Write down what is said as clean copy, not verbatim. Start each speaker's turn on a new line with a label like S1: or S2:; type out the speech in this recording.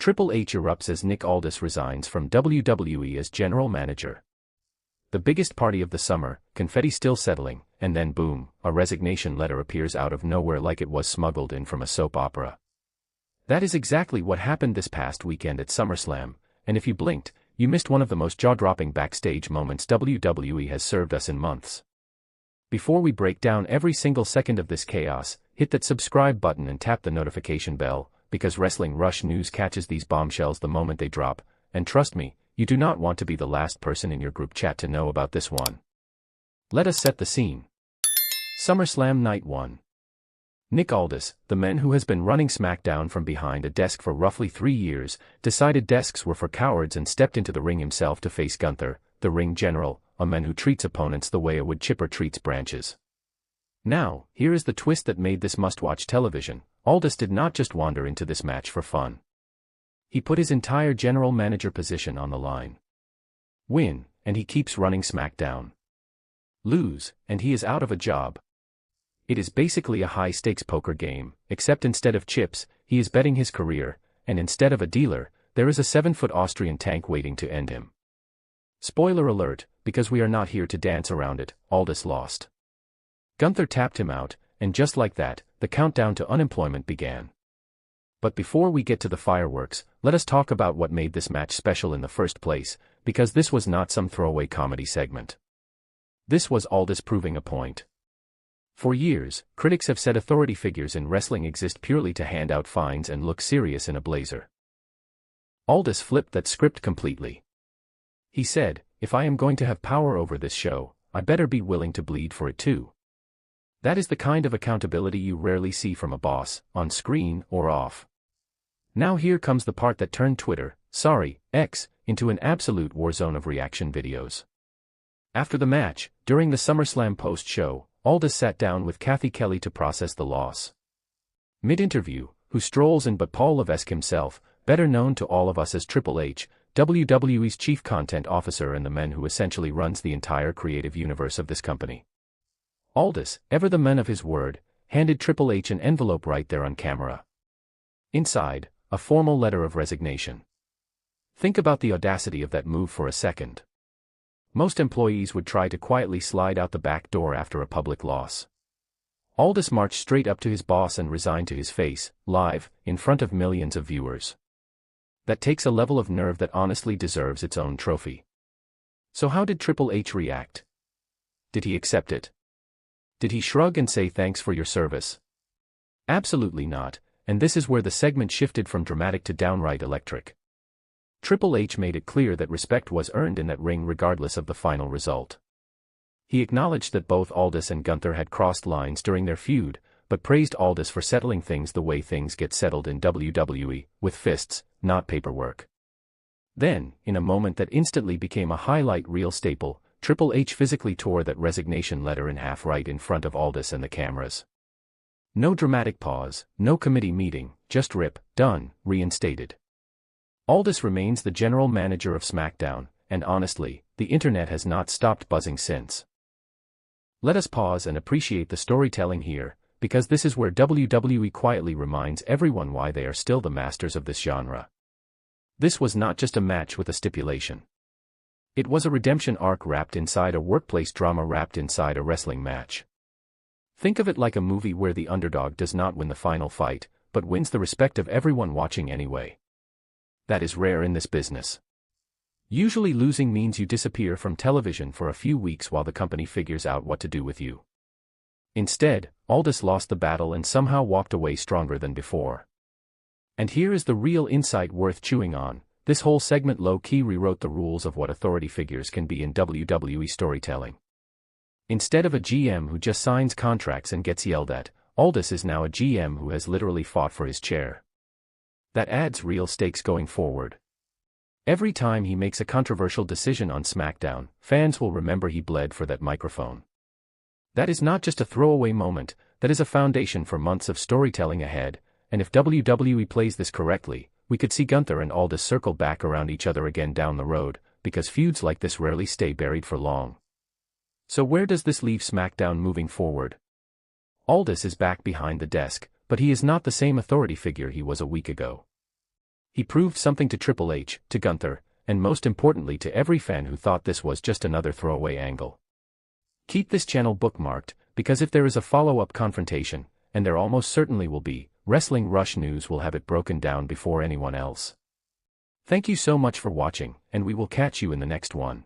S1: Triple H erupts as Nick Aldis resigns from WWE as general manager. The biggest party of the summer, confetti still settling, and then boom, a resignation letter appears out of nowhere like it was smuggled in from a soap opera. That is exactly what happened this past weekend at SummerSlam, and if you blinked, you missed one of the most jaw-dropping backstage moments WWE has served us in months. Before we break down every single second of this chaos, hit that subscribe button and tap the notification bell, because Wrestling Rush News catches these bombshells the moment they drop, and trust me, you do not want to be the last person in your group chat to know about this one. Let us set the scene. SummerSlam Night 1. Nick Aldis, the man who has been running SmackDown from behind a desk for roughly 3 years, decided desks were for cowards and stepped into the ring himself to face Gunther, the ring general, a man who treats opponents the way a wood chipper treats branches. Now, here is the twist that made this must-watch television. Aldis did not just wander into this match for fun. He put his entire general manager position on the line. Win, and he keeps running SmackDown. Lose, and he is out of a job. It is basically a high-stakes poker game, except instead of chips, he is betting his career, and instead of a dealer, there is a 7-foot Austrian tank waiting to end him. Spoiler alert, because we are not here to dance around it, Aldis lost. Gunther tapped him out, and just like that, the countdown to unemployment began. But before we get to the fireworks, let us talk about what made this match special in the first place, because this was not some throwaway comedy segment. This was Aldis proving a point. For years, critics have said authority figures in wrestling exist purely to hand out fines and look serious in a blazer. Aldis flipped that script completely. He said, "If I am going to have power over this show, I better be willing to bleed for it too." That is the kind of accountability you rarely see from a boss, on screen or off. Now here comes the part that turned Twitter, X, into an absolute war zone of reaction videos. After the match, during the SummerSlam post-show, Aldis sat down with Kathy Kelly to process the loss. Mid-interview, who strolls in but Paul Levesque himself, better known to all of us as Triple H, WWE's chief content officer and the man who essentially runs the entire creative universe of this company. Aldis, ever the man of his word, handed Triple H an envelope right there on camera. Inside, a formal letter of resignation. Think about the audacity of that move for a second. Most employees would try to quietly slide out the back door after a public loss. Aldis marched straight up to his boss and resigned to his face, live, in front of millions of viewers. That takes a level of nerve that honestly deserves its own trophy. So how did Triple H react? Did he accept it? Did he shrug and say thanks for your service? Absolutely not, and this is where the segment shifted from dramatic to downright electric. Triple H made it clear that respect was earned in that ring regardless of the final result. He acknowledged that both Aldis and Gunther had crossed lines during their feud, but praised Aldis for settling things the way things get settled in WWE, with fists, not paperwork. Then, in a moment that instantly became a highlight reel staple, Triple H physically tore that resignation letter in half right in front of Aldis and the cameras. No dramatic pause, no committee meeting, just rip, done, reinstated. Aldis remains the general manager of SmackDown, and honestly, the internet has not stopped buzzing since. Let us pause and appreciate the storytelling here, because this is where WWE quietly reminds everyone why they are still the masters of this genre. This was not just a match with a stipulation. It was a redemption arc wrapped inside a workplace drama wrapped inside a wrestling match. Think of it like a movie where the underdog does not win the final fight, but wins the respect of everyone watching anyway. That is rare in this business. Usually losing means you disappear from television for a few weeks while the company figures out what to do with you. Instead, Aldis lost the battle and somehow walked away stronger than before. And here is the real insight worth chewing on. This whole segment low-key rewrote the rules of what authority figures can be in WWE storytelling. Instead of a GM who just signs contracts and gets yelled at, Aldis is now a GM who has literally fought for his chair. That adds real stakes going forward. Every time he makes a controversial decision on SmackDown, fans will remember he bled for that microphone. That is not just a throwaway moment, that is a foundation for months of storytelling ahead, and if WWE plays this correctly, we could see Gunther and Aldis circle back around each other again down the road, because feuds like this rarely stay buried for long. So where does this leave SmackDown moving forward? Aldis is back behind the desk, but he is not the same authority figure he was a week ago. He proved something to Triple H, to Gunther, and most importantly to every fan who thought this was just another throwaway angle. Keep this channel bookmarked, because if there is a follow-up confrontation, and there almost certainly will be, Wrestling Rush News will have it broken down before anyone else. Thank you so much for watching, and we will catch you in the next one.